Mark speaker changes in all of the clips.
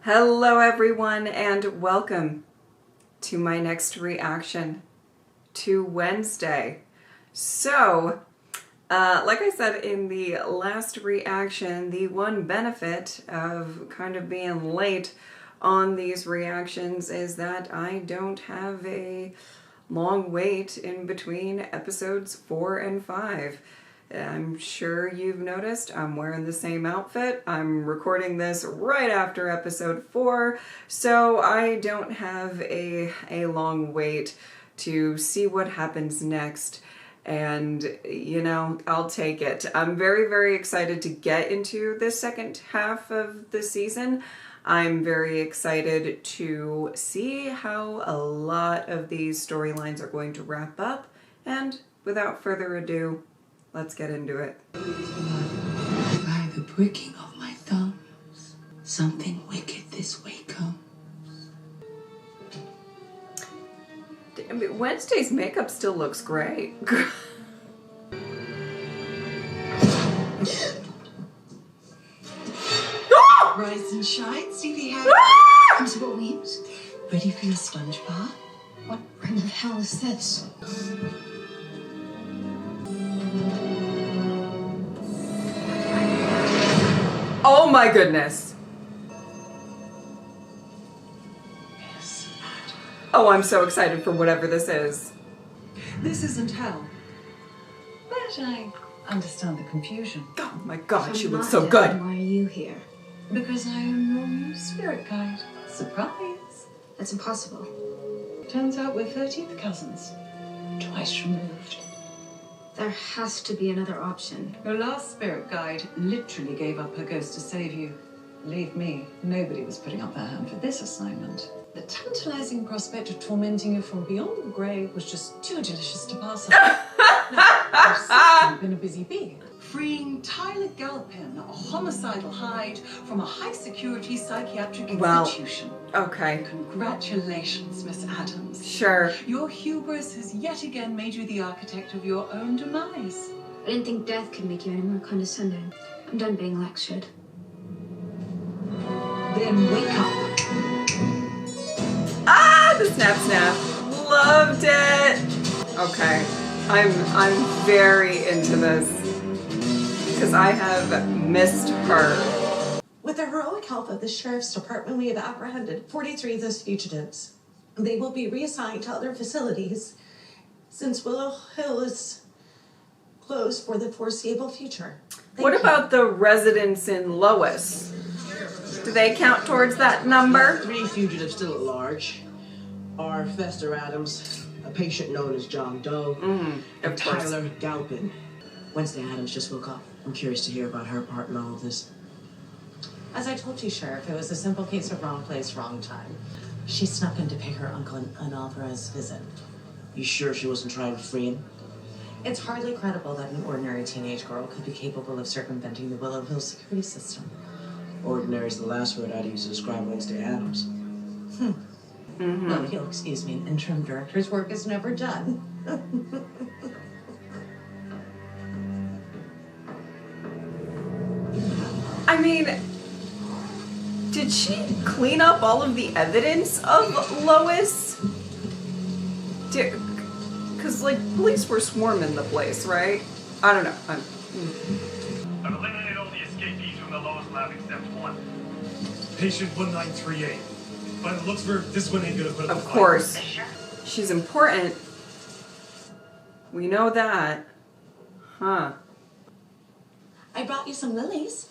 Speaker 1: Hello everyone and welcome to my next reaction to Wednesday. So, like I said in the last reaction, the one benefit of kind of being late on these reactions is that I don't have a long wait in between episodes 4 and 5. I'm sure you've noticed I'm wearing the same outfit. I'm recording this right after episode 4, so I don't have a long wait to see what happens next. And, you know, I'll take it. I'm very, very excited to get into the second half of the season. I'm very excited to see how a lot of these storylines are going to wrap up. And without further ado, let's get into it.
Speaker 2: By the pricking of my thumbs, something wicked this way comes.
Speaker 1: Wednesday's makeup still looks great.
Speaker 2: Rise and shine, Stevie Hyde.
Speaker 3: Principal Weems?
Speaker 2: Ready for your sponge bath?
Speaker 3: What in the hell is this?
Speaker 1: Oh my goodness.
Speaker 2: Yes,
Speaker 1: Oh, I'm so excited for whatever this is.
Speaker 2: this isn't hell. But I understand the confusion.
Speaker 1: Oh my god, she
Speaker 3: I'm
Speaker 1: looks
Speaker 3: not
Speaker 1: so
Speaker 3: dead.
Speaker 1: good.
Speaker 3: Why are you here?
Speaker 2: Because I am your new spirit guide. Surprise.
Speaker 3: That's impossible.
Speaker 2: Turns out we're 13th cousins. Twice removed.
Speaker 3: There has to be another option.
Speaker 2: Your last spirit guide literally gave up her ghost to save you. Believe me, nobody was putting up their hand for this assignment. The tantalizing prospect of tormenting you from beyond the grave was just too delicious to pass up. Now, you've certainly been a busy bee. Freeing Tyler Galpin, a homicidal Hyde, from a high-security psychiatric institution.
Speaker 1: Okay,
Speaker 2: Congratulations, Miss Adams.
Speaker 1: sure.
Speaker 2: Your hubris has yet again made you the architect of your own demise.
Speaker 3: I didn't think death could make you any more condescending. I'm done being lectured.
Speaker 2: Then wake up.
Speaker 1: Ah, the snap snap. Loved it. Okay, I'm very into this because I have missed her.
Speaker 4: With the heroic help of the Sheriff's Department, we have apprehended 43 of those fugitives. They will be reassigned to other facilities since Willow Hill is closed for the foreseeable future.
Speaker 1: What about the residents in Lois? Do they count towards that number?
Speaker 5: 3 fugitives still at large are Fester Adams, a patient known as John Doe,
Speaker 1: Of
Speaker 5: and
Speaker 1: course.
Speaker 5: Tyler Galpin. Wednesday Adams just woke up. I'm curious to hear about her part in all of this.
Speaker 4: As I told you, Sheriff, it was a simple case of wrong place, wrong time. She snuck in to pay her uncle an unauthorized visit.
Speaker 5: You sure she wasn't trying to free him?
Speaker 4: It's hardly credible that an ordinary teenage girl could be capable of circumventing the Willow Hill security system.
Speaker 5: Ordinary is the last word I'd use to describe Wednesday Adams.
Speaker 4: Well, you'll excuse me, an interim director's work is never done.
Speaker 1: I mean, did she clean up all of the evidence of Lois? Because, like, police were swarming the place, right? I don't know.
Speaker 6: I've eliminated all the escapees from the Lois lab except one.
Speaker 7: Patient 1938. By the looks of her, this one ain't gonna put up
Speaker 1: Of
Speaker 7: a fight.
Speaker 1: course. She's important. We know that. Huh.
Speaker 4: I brought you some lilies.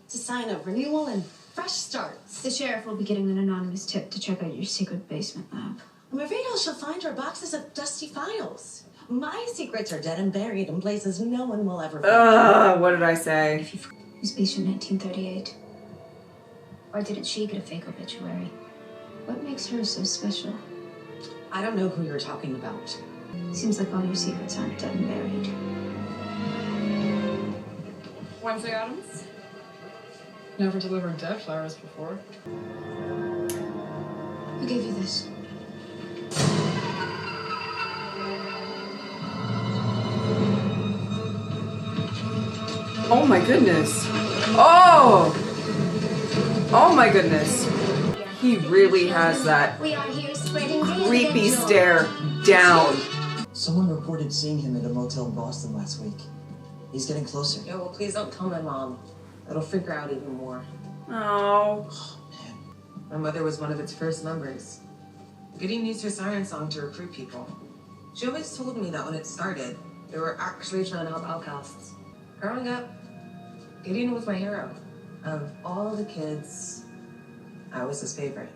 Speaker 4: It's a sign of renewal and fresh starts.
Speaker 3: The sheriff will be getting an anonymous tip to check out your secret basement lab.
Speaker 4: I'm afraid all she'll find are boxes of dusty files. My secrets are dead and buried in places no one will ever find.
Speaker 1: What did I say?
Speaker 3: It was patient 1938. Or didn't she get a fake obituary? What makes her so special?
Speaker 4: I don't know who you're talking about.
Speaker 3: Seems like all your secrets aren't dead and buried.
Speaker 8: Wednesday Adams? Never delivered dead flowers before.
Speaker 3: Who gave you this?
Speaker 1: Oh my goodness. Oh! Oh my goodness. He really has that creepy stare down.
Speaker 9: Someone reported seeing him at a motel in Boston last week. He's getting closer.
Speaker 2: Yeah, well, please don't tell my mom. It'll freak her out even more.
Speaker 1: Oh.
Speaker 2: My mother was one of its first members. Gideon used her siren song to recruit people. She always told me that when it started, they were actually trying to help outcasts. Growing up, Gideon was my hero. Of all the kids, I was his favorite.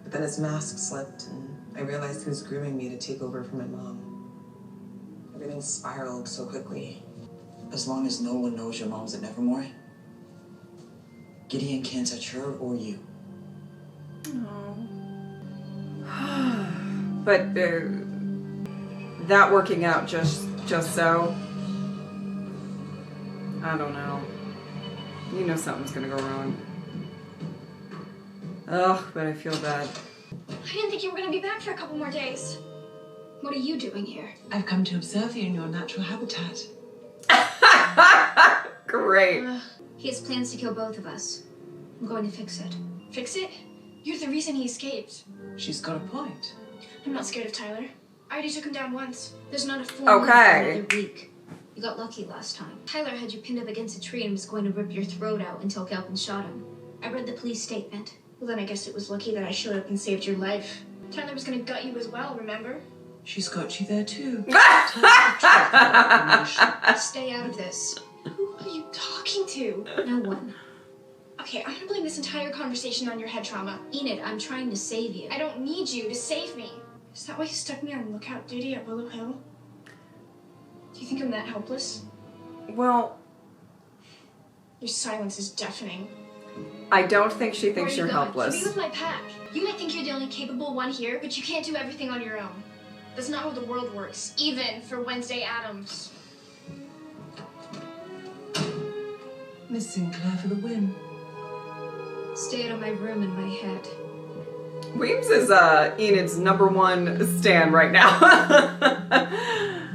Speaker 2: But then his mask slipped, and I realized he was grooming me to take over for my mom. Everything spiraled so quickly.
Speaker 9: As long as no one knows your mom's at Nevermore, Gideon can't touch her or you.
Speaker 1: But that working out just so, I don't know. You know something's gonna go wrong. Ugh, but I feel bad.
Speaker 3: I didn't think you were gonna be back for a couple more days. What are you doing here?
Speaker 2: I've come to observe you in your natural habitat.
Speaker 1: Great.
Speaker 3: He has plans to kill both of us. I'm going to fix it.
Speaker 10: Fix it? You're the reason he escaped.
Speaker 2: She's got a point.
Speaker 10: I'm not scared of Tyler. I already took him down once.
Speaker 3: There's not a full moon for
Speaker 1: Okay.
Speaker 3: another week. You got lucky last time. Tyler had you pinned up against a tree and was going to rip your throat out until Galpin shot him. I read the police statement.
Speaker 10: Well, then I guess it was lucky that I showed up and saved your life. Tyler was gonna gut you as well, remember?
Speaker 2: She's got you there too.
Speaker 3: Stay out of this.
Speaker 10: Who are you talking to?
Speaker 3: No one.
Speaker 10: Okay, I'm gonna blame this entire conversation on your head trauma.
Speaker 3: Enid, I'm trying to save you.
Speaker 10: I don't need you to save me. Is that why you stuck me on lookout duty at Willow Hill? Do you think I'm that helpless?
Speaker 1: Well,
Speaker 10: Your silence is deafening.
Speaker 1: I don't think she thinks
Speaker 10: Where
Speaker 1: you're
Speaker 10: are you going? To be
Speaker 1: helpless.
Speaker 10: with my pack. You might think you're the only capable one here, but you can't do everything on your own. That's not how the world works, even for Wednesday Addams.
Speaker 2: Miss Sinclair for the win.
Speaker 3: Stay out of my room and my head.
Speaker 1: Weems is Enid's #1 stan right now.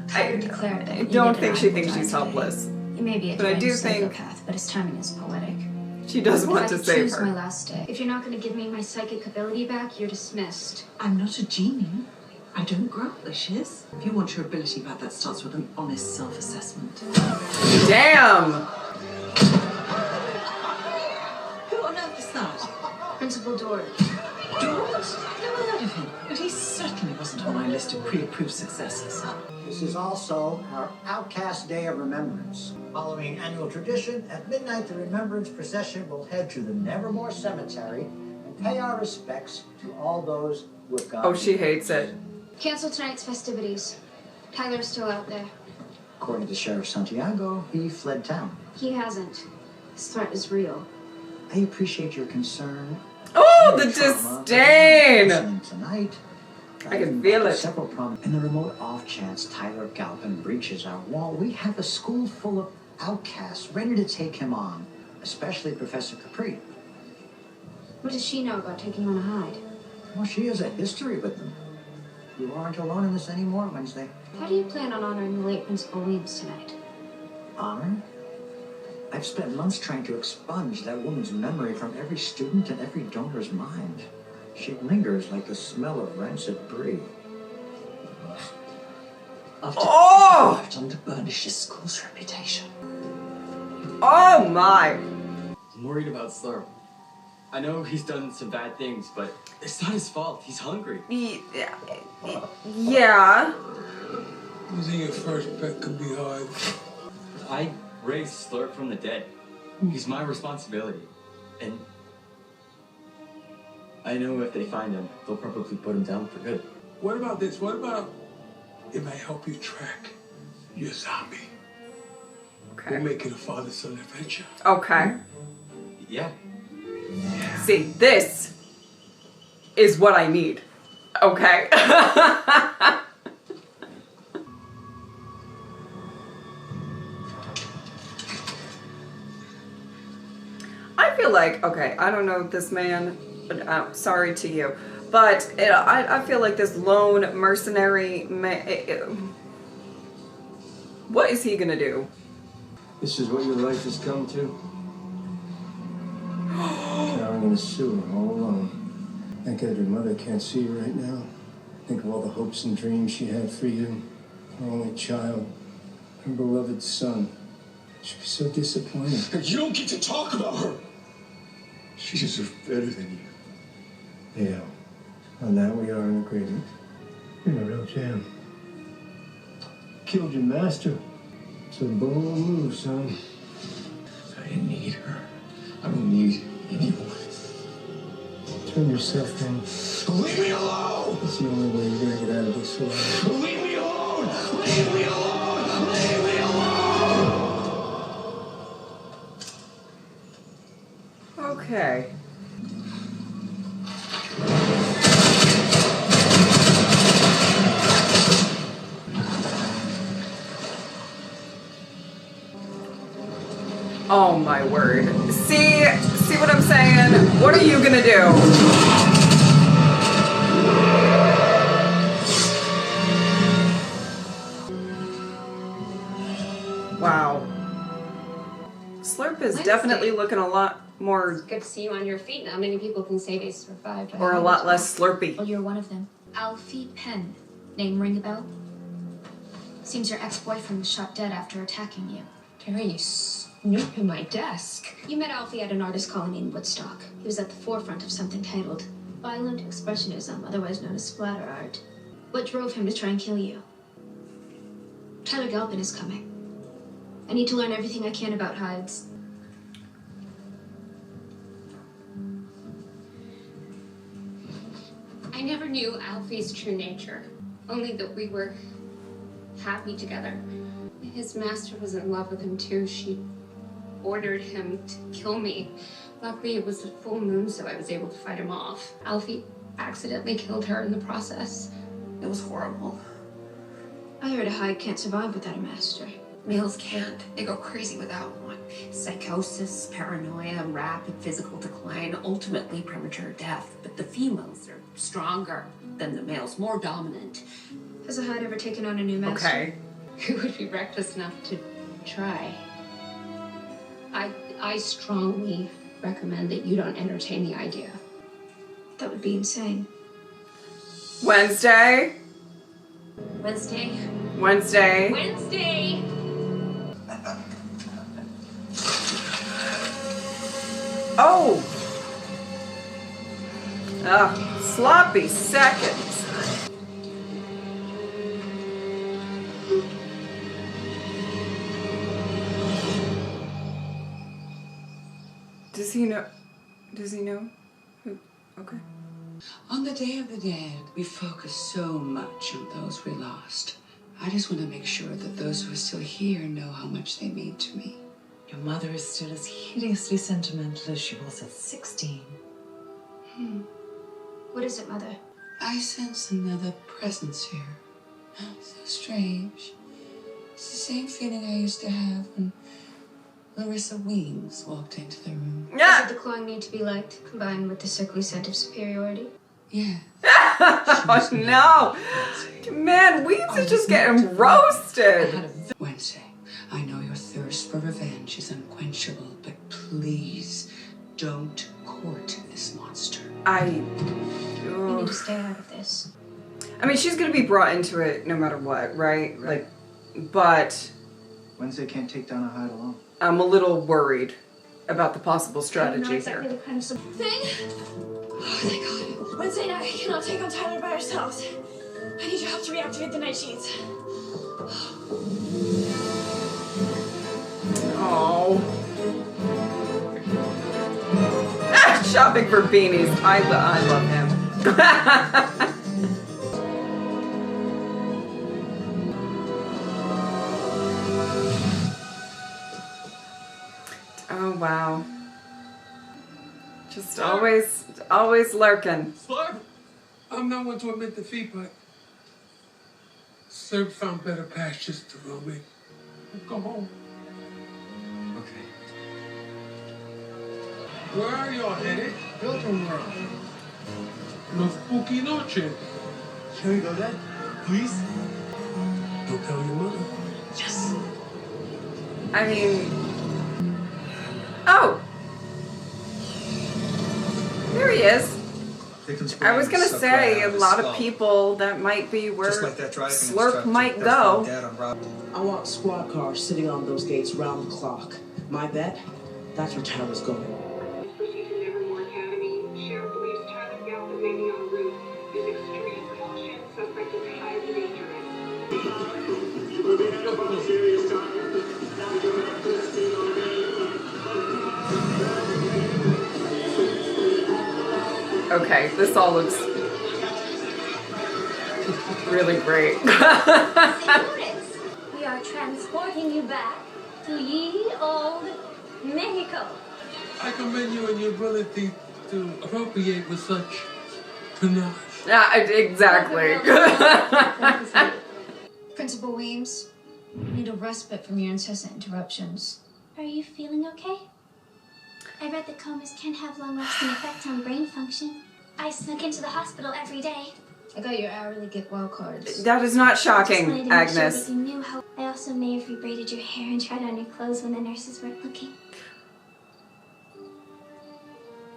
Speaker 3: Tyler declared that
Speaker 1: I
Speaker 3: Enid
Speaker 1: don't
Speaker 3: and
Speaker 1: think
Speaker 3: I
Speaker 1: she
Speaker 3: will
Speaker 1: thinks
Speaker 3: die
Speaker 1: she's
Speaker 3: today.
Speaker 1: helpless.
Speaker 3: He may be a
Speaker 1: But I do
Speaker 3: deranged
Speaker 1: think-
Speaker 3: psychopath, but his timing is poetic.
Speaker 1: She does want
Speaker 3: if
Speaker 1: to
Speaker 3: I could
Speaker 1: save
Speaker 3: choose my
Speaker 1: her.
Speaker 3: last day. If you're not going to give me my psychic ability back, you're dismissed.
Speaker 2: I'm not a genie. I don't grant wishes. If you want your ability back, that starts with an honest self-assessment.
Speaker 1: Damn!
Speaker 2: Who on earth is that?
Speaker 3: Principal Dorr.
Speaker 2: George? Never heard of him. But he certainly wasn't on my list of pre-approved successors.
Speaker 11: This is also our Outcast Day of Remembrance. Following annual tradition, at midnight the Remembrance procession will head to the Nevermore Cemetery and pay our respects to all those who have gone.
Speaker 1: Oh, she hates it.
Speaker 3: Cancel tonight's festivities. Tyler's still out there.
Speaker 11: According to Sheriff Santiago, he fled town.
Speaker 3: He hasn't. His threat is real.
Speaker 11: I appreciate your concern.
Speaker 1: Oh,
Speaker 11: and
Speaker 1: the
Speaker 11: your trauma, but
Speaker 1: disdain!
Speaker 11: listening Tonight,
Speaker 1: I can feel it.
Speaker 11: Several in the remote off chance Tyler Galpin breaches our wall, we have a school full of outcasts ready to take him on, especially Professor Capri.
Speaker 3: What does she know about taking on a Hyde?
Speaker 11: Well, she has a history with them. You aren't alone in this anymore, Wednesday.
Speaker 3: How do you plan on honoring the late Principal Weems tonight?
Speaker 11: Honor? I've spent months trying to expunge that woman's memory from every student and every donor's mind. She lingers like the smell of rancid brie.
Speaker 1: Oh!
Speaker 2: On to burnish this school's reputation.
Speaker 1: Oh my!
Speaker 12: I'm worried about Slurp. I know he's done some bad things, but it's not his fault. He's hungry.
Speaker 1: Yeah.
Speaker 7: Losing your first pet could be hard.
Speaker 12: I raised Slurp from the dead. He's my responsibility. And I know if they find him, they'll probably put him down for good.
Speaker 7: What about this? What about it may help you track your zombie?
Speaker 1: Okay.
Speaker 7: We'll make it a father-son adventure.
Speaker 1: Okay.
Speaker 12: Yeah.
Speaker 1: See, this is what I need. Okay. I feel like, okay, I don't know this man, sorry to you, but I feel like this lone mercenary man, what is he gonna do?
Speaker 12: This is what your life has come to. Carrying
Speaker 13: in a sewer all alone. Thank God your mother can't see you right now. Think of all the hopes and dreams she had for you. Her only child. Her beloved son. She'd be so disappointed.
Speaker 7: You don't get to talk about her. She deserves better than you.
Speaker 13: Yeah. On that we are in agreement. You're a real jam. Killed your master. It's a bold move, son.
Speaker 7: I didn't need her. I don't need anyone.
Speaker 13: Turn yourself in.
Speaker 7: Leave me alone!
Speaker 13: It's the only way you're gonna get out of this alive.
Speaker 7: Leave me alone! Leave me alone! Leave me alone!
Speaker 1: Okay. Oh my word. See what I'm saying? What are you gonna do? Wow. Slurp is definitely looking a lot more...
Speaker 14: It's good to see you on your feet. Not many people can say they survived.
Speaker 1: Or a lot less slurpy.
Speaker 3: Well, you're one of them. Alfie Penn. Name ring a bell? Seems your ex-boyfriend was shot dead after attacking you.
Speaker 14: Terry, you snoop in my desk.
Speaker 3: You met Alfie at an artist colony in Woodstock. He was at the forefront of something titled Violent Expressionism, otherwise known as splatter art. What drove him to try and kill you? Tyler Galpin is coming. I need to learn everything I can about Hyde's.
Speaker 14: I never knew Alfie's true nature. Only that we were happy together. His master was in love with him too. She ordered him to kill me. Luckily, it was a full moon, so I was able to fight him off. Alfie accidentally killed her in the process. It was horrible.
Speaker 3: I heard a Hyde can't survive without a master.
Speaker 14: Males can't. They go crazy without one. Psychosis, paranoia, rapid physical decline, ultimately premature death. But the females are stronger than the males, more dominant.
Speaker 3: Has a Hyde ever taken on a new master?
Speaker 1: Okay.
Speaker 14: Who would be reckless enough to try? I strongly recommend that you don't entertain the idea.
Speaker 3: That would be insane.
Speaker 1: Wednesday.
Speaker 14: Wednesday.
Speaker 1: Wednesday.
Speaker 14: Wednesday.
Speaker 1: Oh. Ugh, sloppy seconds. Does he know? Does he know? Who? Okay.
Speaker 15: On the Day of the Dead, we focus so much on those we lost. I just want to make sure that those who are still here know how much they mean to me.
Speaker 2: Your mother is still as hideously sentimental as she was at 16.
Speaker 3: What is it, Mother?
Speaker 15: I sense another presence here. So strange. It's the same feeling I used to have when Larissa Weems walked into the room.
Speaker 3: Does the declawing need to be liked, combined with the sickly scent of superiority?
Speaker 15: Yeah.
Speaker 1: Oh no! Man, Weems is just getting roasted.
Speaker 15: Wednesday, I know your thirst for revenge is unquenchable, but please don't court this monster.
Speaker 3: You need to stay out of this.
Speaker 1: I mean, she's gonna be brought into it no matter what, right? Like, but
Speaker 9: Wednesday can't take down a Hyde alone.
Speaker 1: I'm a little worried about the possible strategy
Speaker 3: Not exactly
Speaker 1: here.
Speaker 3: the kind of thing.
Speaker 10: Oh, thank God. Wednesday night, I cannot take on Tyler by ourselves. I need your help to reactivate the night sheets.
Speaker 1: Oh. Shopping for beanies. I love him. Oh, wow. Just always lurking.
Speaker 7: Slurp! I'm not one to admit defeat, but Slurp found better pastures to roam in. Go home.
Speaker 12: Okay.
Speaker 7: Where are y'all headed?
Speaker 13: Hilton World.
Speaker 7: No spooky noche.
Speaker 13: Can we go there? Please?
Speaker 7: Don't tell your mother.
Speaker 13: Yes.
Speaker 1: I mean... Oh! there he is. I was gonna
Speaker 16: sucked
Speaker 1: say
Speaker 16: right out
Speaker 1: a
Speaker 16: of
Speaker 1: lot
Speaker 16: his
Speaker 1: of
Speaker 16: skull.
Speaker 1: people that might be where
Speaker 16: Just like that driving
Speaker 1: Slurp
Speaker 16: instructor
Speaker 1: might
Speaker 16: that's my
Speaker 1: go.
Speaker 16: dad on Rob.
Speaker 5: I want squad cars sitting on those gates round the clock. My bet, that's where Tyler's going.
Speaker 17: Proceed to Nevermore Academy. Sheriff believes Tyler Galvin may be en route. Use extreme caution. Suspect is highly dangerous.
Speaker 1: Okay, this all looks really great.
Speaker 18: We are transporting you back to ye old Mexico.
Speaker 19: I commend you on your ability to appropriate with such panache.
Speaker 1: Yeah, exactly.
Speaker 3: Principal Weems, I need a respite from your incessant interruptions.
Speaker 10: Are you feeling okay? I read that comas can have long-lasting effects on brain function. I snuck into the hospital every day.
Speaker 3: I got your hourly get well cards.
Speaker 1: That is not
Speaker 10: Just wanted
Speaker 1: shocking,
Speaker 10: to make sure
Speaker 1: Agnes.
Speaker 10: that you knew how. I also may have rebraided your hair and tried on your clothes when the nurses weren't looking.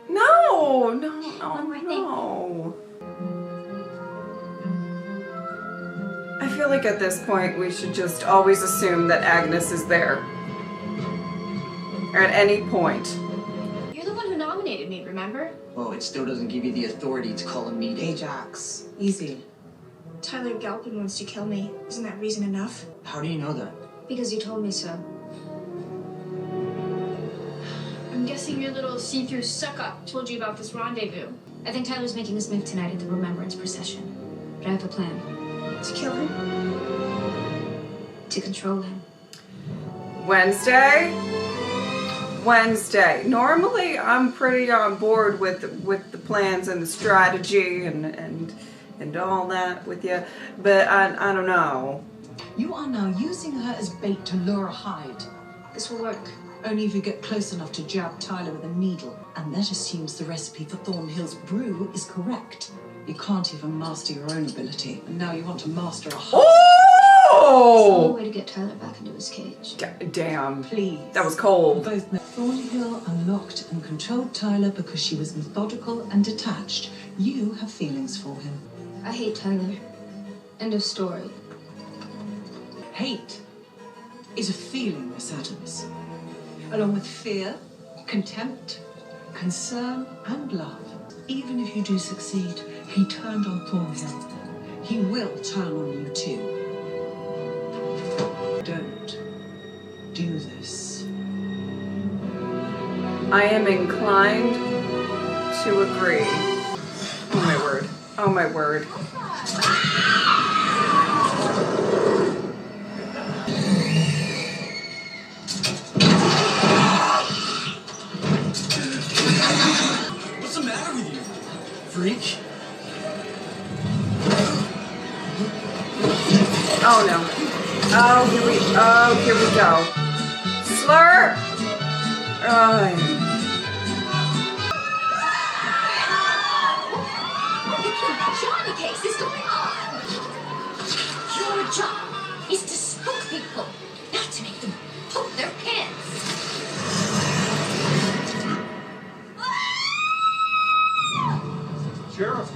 Speaker 1: No, no,
Speaker 10: One more
Speaker 1: no. I feel like at this point we should just always assume that Agnes is there. Or at any point.
Speaker 3: You're the one who nominated me, remember?
Speaker 9: Well, it still doesn't give you the authority to call a meeting.
Speaker 4: Ajax, easy.
Speaker 3: Tyler Galpin wants to kill me. Isn't that reason enough?
Speaker 9: How do you know that?
Speaker 3: Because you told me so. I'm guessing your little see-through suck-up told you about this rendezvous. I think Tyler's making his move tonight at the remembrance procession. But I have a plan. To kill him? To control him.
Speaker 1: Wednesday? Normally I'm pretty on board with the plans and the strategy and all that with you, but I don't know.
Speaker 2: You are now using her as bait to lure Hyde.
Speaker 3: This will work.
Speaker 2: Only if you get close enough to jab Tyler with a needle. And that assumes the recipe for Thornhill's brew is correct. You can't even master your own ability, and now you want to master a Hyde.
Speaker 1: Oh!
Speaker 3: It's the way to get Tyler back into his cage.
Speaker 1: Damn.
Speaker 2: Please.
Speaker 1: That was cold.
Speaker 2: Both know Thornhill unlocked and controlled Tyler because she was methodical and detached. You have feelings for him.
Speaker 3: I hate Tyler. End of story.
Speaker 2: Hate is a feeling, Miss Adams. Along with fear, contempt, concern, and love. Even if you do succeed, he turned on Thornhill. He will turn on you too. Don't do this.
Speaker 1: I am inclined to agree. Oh my word. Oh my word.
Speaker 12: What's the matter with you, freak?
Speaker 1: Oh no. Oh, here we go. Slur!
Speaker 18: Johnny case is going on. Your job is to spook people, not to make them poop their pants.
Speaker 13: Sheriff,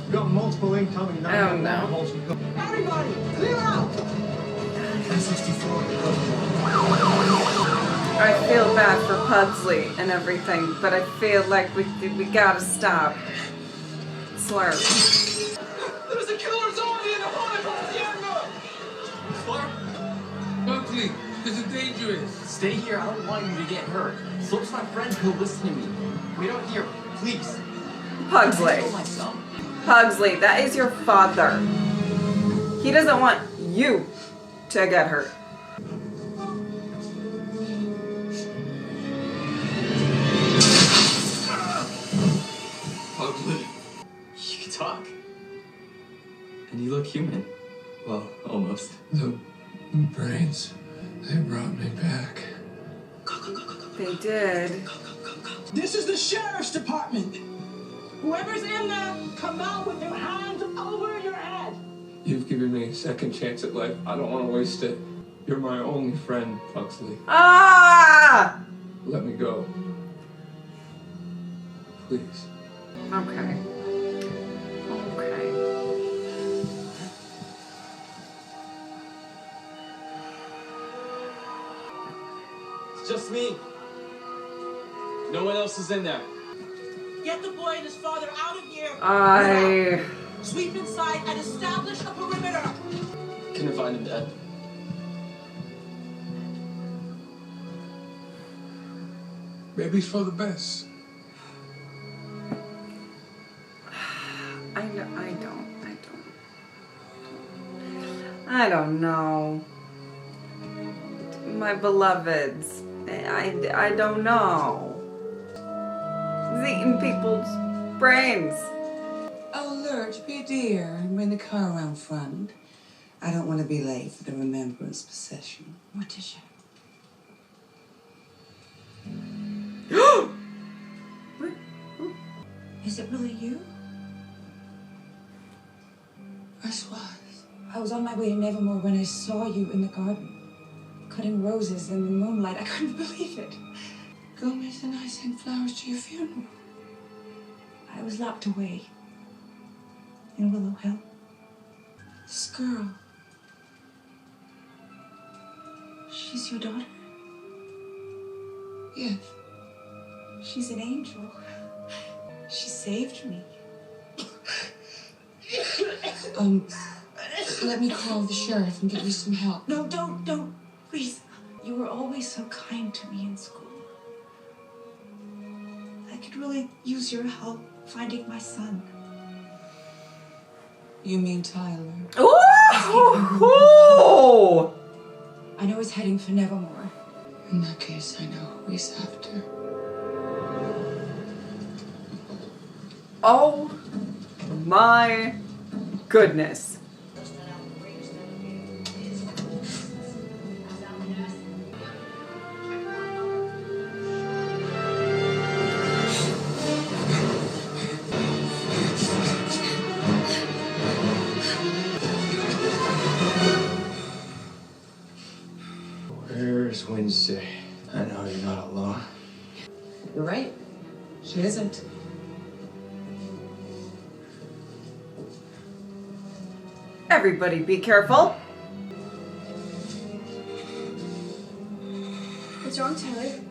Speaker 13: we got multiple incoming.
Speaker 1: Oh no.
Speaker 5: Everybody, clear out!
Speaker 13: 1064.
Speaker 1: I feel bad for Pugsley and everything, but I feel like we gotta stop. Slurp.
Speaker 19: There's a killer zombie in the haunted Slurp! Buckley, this is dangerous.
Speaker 12: Stay here. I don't want you to get hurt. Slurp's my friend. He'll listen to me. Wait out here, please.
Speaker 1: Pugsley. Pugsley, that is your father. He doesn't want you to get hurt.
Speaker 12: Pugsley. You can talk. And you look human. Well, almost.
Speaker 13: The brains, they brought me back.
Speaker 1: They did.
Speaker 5: This is the sheriff's department. Whoever's in there, come out with your hands over your head.
Speaker 13: You've given me a second chance at life. I don't want to waste it. You're my only friend, Pugsley.
Speaker 1: Ah!
Speaker 13: Let me go.
Speaker 19: please.
Speaker 1: Okay. Okay.
Speaker 12: It's just me. No one else is in there.
Speaker 5: Get the boy and his father out of here. Sweep inside and establish a perimeter.
Speaker 12: Couldn't find him dead.
Speaker 19: Maybe it's for the best.
Speaker 1: I don't know. My beloveds. I don't know. He's eating people's brains.
Speaker 15: Oh, Lurch, be dear and bring the car around front. I don't want to be late for the remembrance procession.
Speaker 18: Morticia. Is it really you?
Speaker 15: I was on my way to Nevermore when I saw you in the garden, cutting roses in the moonlight. I couldn't believe it. Gomez and I sent flowers to your funeral. I was locked away in Willow Hill. This girl, she's your daughter? Yes. She's an angel. She saved me. Let me call the sheriff and get you some help. No, don't. Please. You were always so kind to me in school. I could really use your help finding my son. You mean Tyler?
Speaker 1: Ooh!
Speaker 15: I know he's heading for Nevermore. In that case, I know who he's after.
Speaker 1: Oh my goodness.
Speaker 13: Where's Wednesday? I know you're not alone.
Speaker 15: You're right. She isn't.
Speaker 1: Everybody be careful.
Speaker 10: What's wrong, Tyler?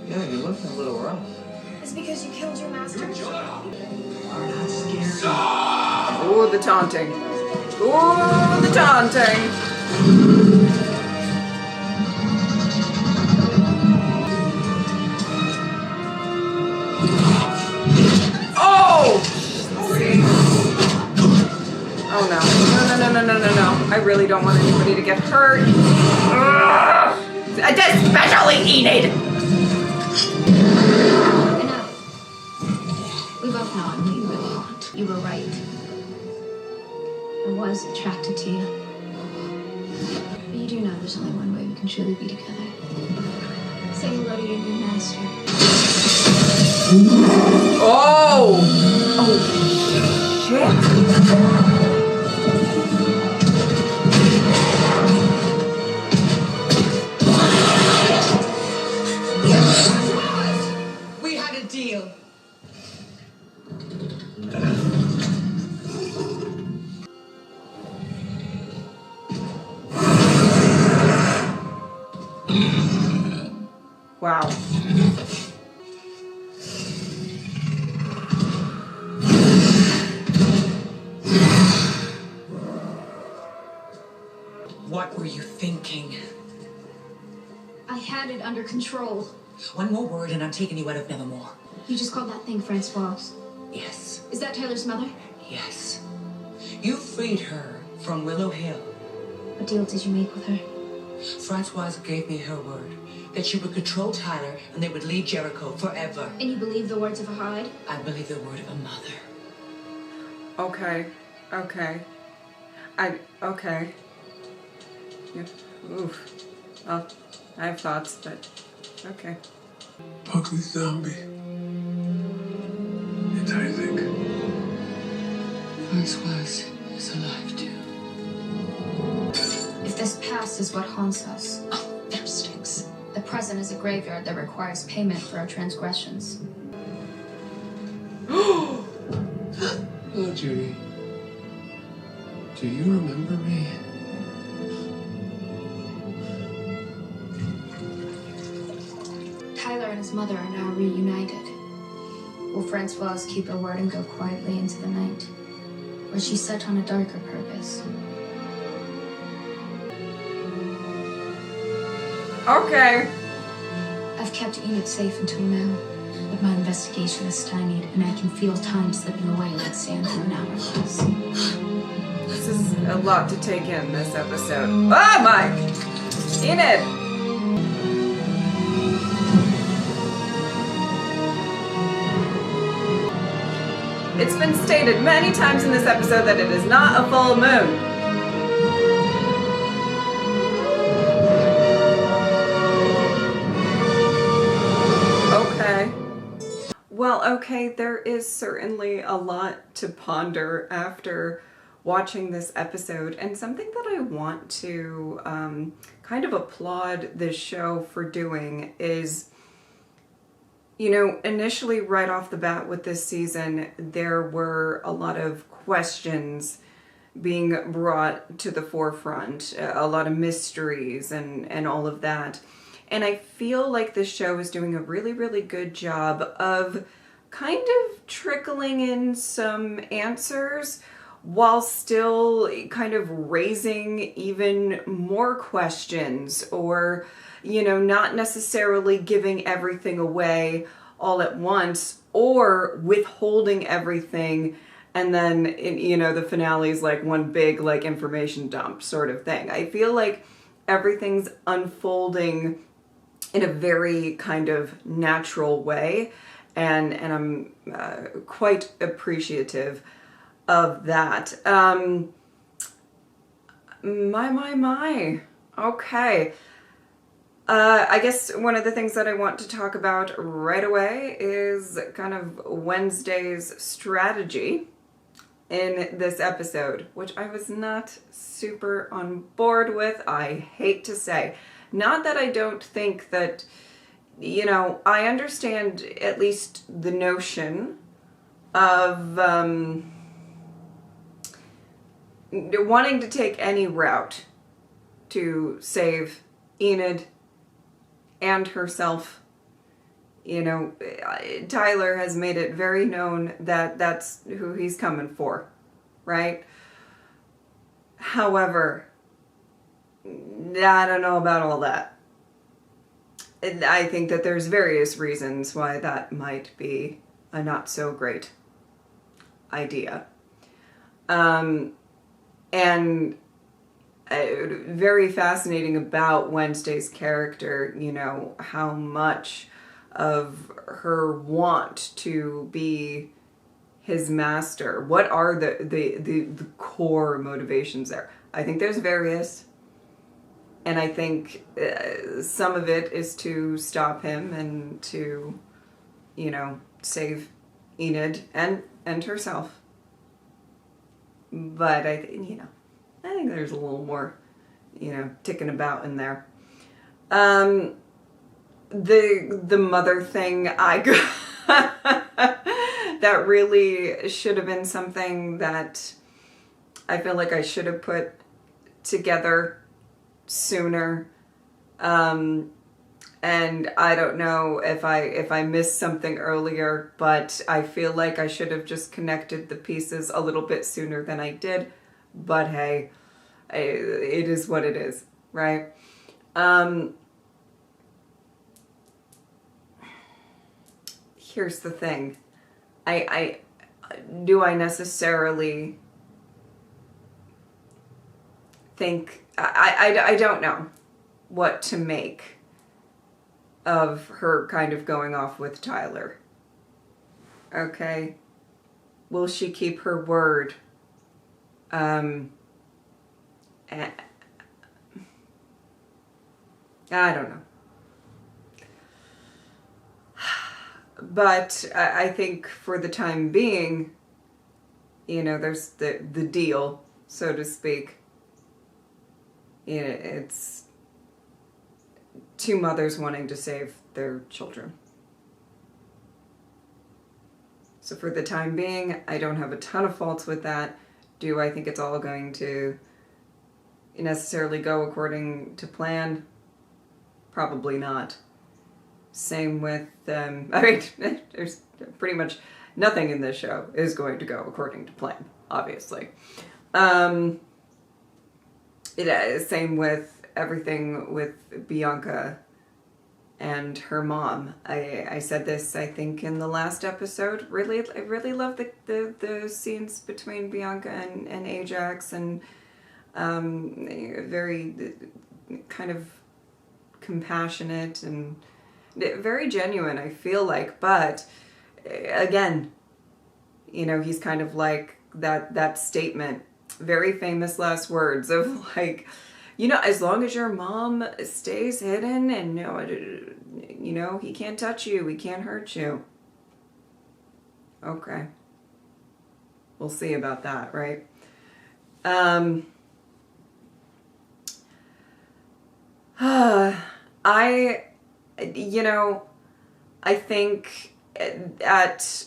Speaker 9: Yeah, you're looking a little rough.
Speaker 10: It's because you killed your master.
Speaker 1: Ooh, the taunting. Ooh, the taunting. Oh! Oh no. No. I really don't want anybody to get hurt. Especially Enid!
Speaker 3: Enough. We both know I'm who you really want. You were right. I was attracted to you. But you do know there's only one way we can truly be together. Say hello to your new master.
Speaker 1: Oh! Oh, shit.
Speaker 15: We had a deal.
Speaker 1: Wow.
Speaker 15: What were you thinking?
Speaker 3: I had it under control.
Speaker 15: One more word and I'm taking you out of Nevermore.
Speaker 3: You just called that thing Francois.
Speaker 15: Yes.
Speaker 3: Is that Tyler's mother?
Speaker 15: Yes. You freed her from Willow Hill.
Speaker 3: What deal did you make with her?
Speaker 15: Francoise gave me her word that she would control Tyler and they would leave Jericho forever.
Speaker 3: And you believe the words of a Hyde?
Speaker 15: I believe the word of a mother.
Speaker 1: Okay. Okay. Yeah. Oof. Well, I have thoughts, but okay.
Speaker 19: Ugly zombie. It's Isaac.
Speaker 15: Francoise is alive too.
Speaker 3: If this past is what haunts us,
Speaker 15: There stinks.
Speaker 3: the present is a graveyard that requires payment for our transgressions.
Speaker 13: Hello, Judy. Do you remember me?
Speaker 3: Tyler and his mother are now reunited. Will Francoise keep her word and go quietly into the night? Or is she set on a darker purpose?
Speaker 1: Okay.
Speaker 3: I've kept Enid safe until now, but my investigation is stymied, and I can feel time slipping away like sand through an hourglass.
Speaker 1: This is a lot to take in, this episode. Oh my! Enid! It's been stated many times in this episode that it is not a full moon. Okay. Well, okay, there is certainly a lot to ponder after watching this episode, and something that I want to kind of applaud this show for doing is, you know, initially right off the bat with this season, there were a lot of questions being brought to the forefront, a lot of mysteries and all of that. And I feel like this show is doing a really, really good job of kind of trickling in some answers while still kind of raising even more questions, or, you know, not necessarily giving everything away all at once or withholding everything. And then, you know, the finale is like one big like information dump sort of thing. I feel like everything's unfolding in a very kind of natural way, and I'm quite appreciative of that. My. Okay. I guess one of the things that I want to talk about right away is kind of Wednesday's strategy in this episode, which I was not super on board with, I hate to say. Not that I don't think that, you know, I understand at least the notion of wanting to take any route to save Enid and herself. You know, Tyler has made it very known that that's who he's coming for, right? However, I don't know about all that. I think that there's various reasons why that might be a not so great idea. And very fascinating about Wednesday's character, you know, how much of her want to be his master. What are the core motivations there? I think there's various. And I think some of it is to stop him and to, you know, save Enid and herself. But I think there's a little more, you know, ticking about in there. The mother thing, that really should have been something that I feel like I should have put together sooner, and I don't know if I missed something earlier, but I feel like I should have just connected the pieces a little bit sooner than I did. But hey, it is what it is, right? Here's the thing. Do I necessarily think, I don't know what to make of her kind of going off with Tyler. Okay. Will she keep her word? I don't know. But I think for the time being, you know, there's the deal, so to speak. You know, it's two mothers wanting to save their children. So for the time being, I don't have a ton of faults with that. Do I think it's all going to necessarily go according to plan? Probably not. Same with, I mean, there's pretty much nothing in this show is going to go according to plan, obviously. Same with everything with Bianca and her mom. I said this, I think, in the last episode. I really love the scenes between Bianca and Ajax, and very kind of compassionate and very genuine, I feel like. But again, you know, he's kind of like that statement, very famous last words of like, you know, as long as your mom stays hidden and you know, he can't touch you, he can't hurt you. Okay. We'll see about that, right? You know, I think at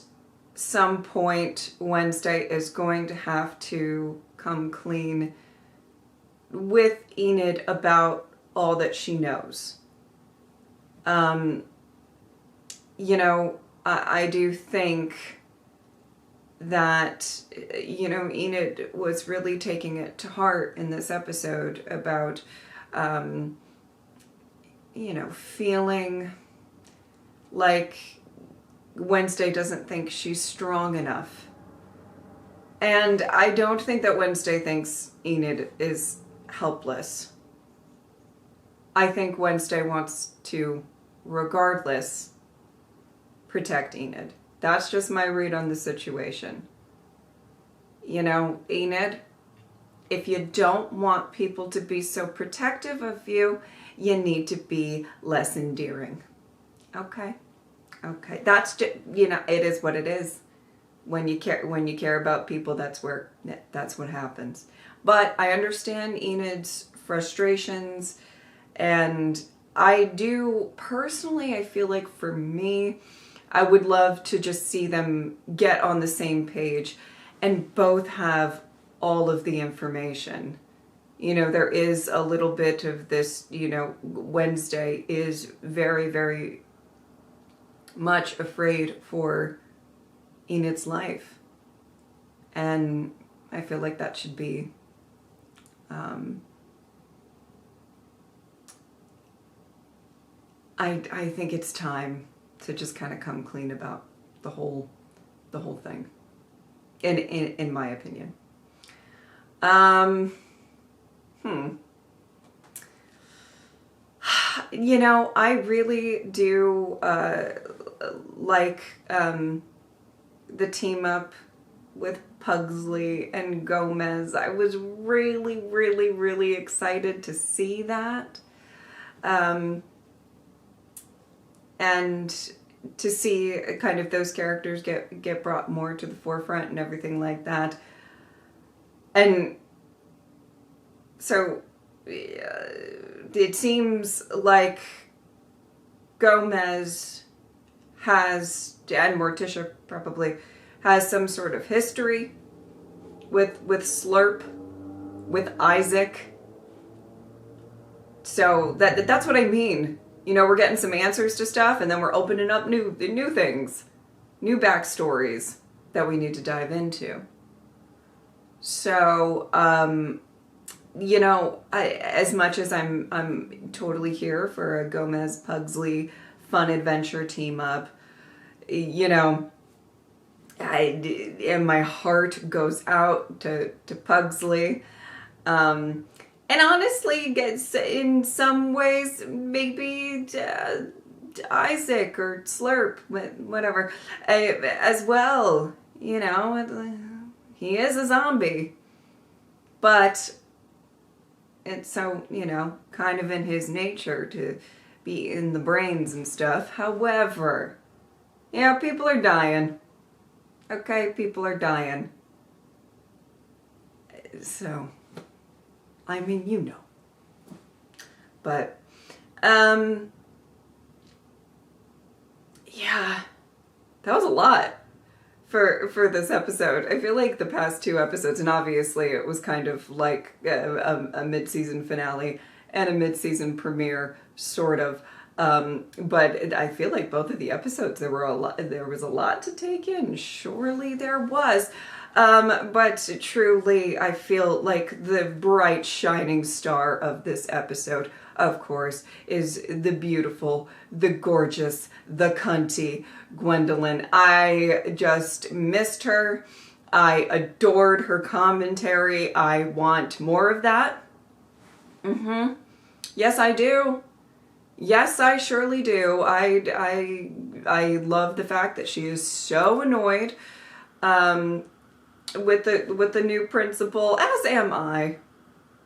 Speaker 1: some point Wednesday is going to have to come clean with Enid about all that she knows. You know, I do think that, you know, Enid was really taking it to heart in this episode about, you know, feeling like Wednesday doesn't think she's strong enough. And I don't think that Wednesday thinks Enid is helpless. I think Wednesday wants to, regardless, protect Enid. That's just my read on the situation. You know, Enid, if you don't want people to be so protective of you, you need to be less endearing. Okay? Okay. That's just, you know, it is what it is. When you care about people, that's what happens. But I understand Enid's frustrations, and I do personally, I feel like for me, I would love to just see them get on the same page and both have all of the information. You know, there is a little bit of this, you know, Wednesday is very, very much afraid for Enid's life. And I feel like that should be I think it's time to just kind of come clean about the whole thing. In my opinion. You know, I really do like the team up with Pugsley and Gomez. I was really, really, really excited to see that. And to see kind of those characters get brought more to the forefront and everything like that. And so it seems like Gomez has, and Morticia probably, has some sort of history with Slurp, with Isaac. So that's what I mean. You know, we're getting some answers to stuff, and then we're opening up new things, new backstories that we need to dive into. So, you know, as much as I'm totally here for a Gomez Pugsley fun adventure team up, you know, and my heart goes out to Pugsley. And honestly, gets in some ways maybe Isaac or Slurp, whatever, as well. You know, he is a zombie, but it's so, you know, kind of in his nature to be in the brains and stuff. However, yeah, people are dying. Okay, people are dying. So, I mean, you know. But, yeah, that was a lot for this episode. I feel like the past 2 episodes, and obviously it was kind of like a mid-season finale and a mid-season premiere, sort of. But I feel like both of the episodes, there was a lot to take in. Surely there was. But truly, I feel like the bright shining star of this episode, of course, is the beautiful, the gorgeous, the cunty Gwendolyn. I just missed her. I adored her commentary. I want more of that. Yes, I do. Yes, I surely do. I love the fact that she is so annoyed with the new principal, as am I,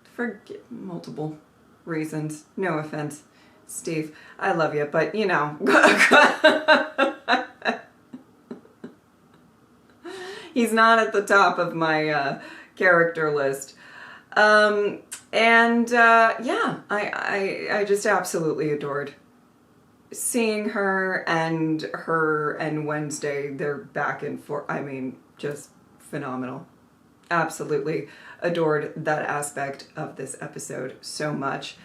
Speaker 1: for multiple reasons. No offense, Steve. I love you, but you know. He's not at the top of my character list. Yeah, I just absolutely adored seeing her and Wednesday. They're back and forth. I mean, just phenomenal. Absolutely adored that aspect of this episode so much.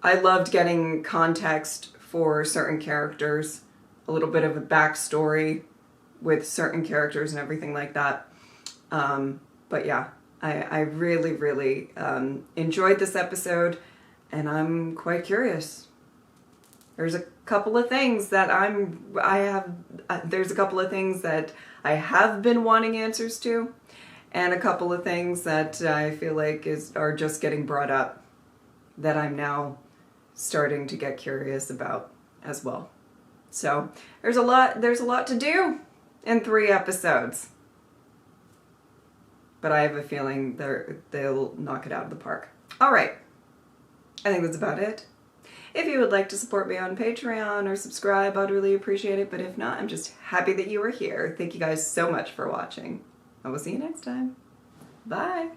Speaker 1: I loved getting context for certain characters, a little bit of a backstory with certain characters and everything like that. But yeah, I really, really enjoyed this episode, and I'm quite curious. There's a couple of things that there's a couple of things that I have been wanting answers to, and a couple of things that I feel like are just getting brought up that I'm now starting to get curious about as well. So there's a lot to do in 3 episodes. But I have a feeling they'll knock it out of the park. All right. I think that's about it. If you would like to support me on Patreon or subscribe, I'd really appreciate it. But if not, I'm just happy that you were here. Thank you guys so much for watching. I will see you next time. Bye.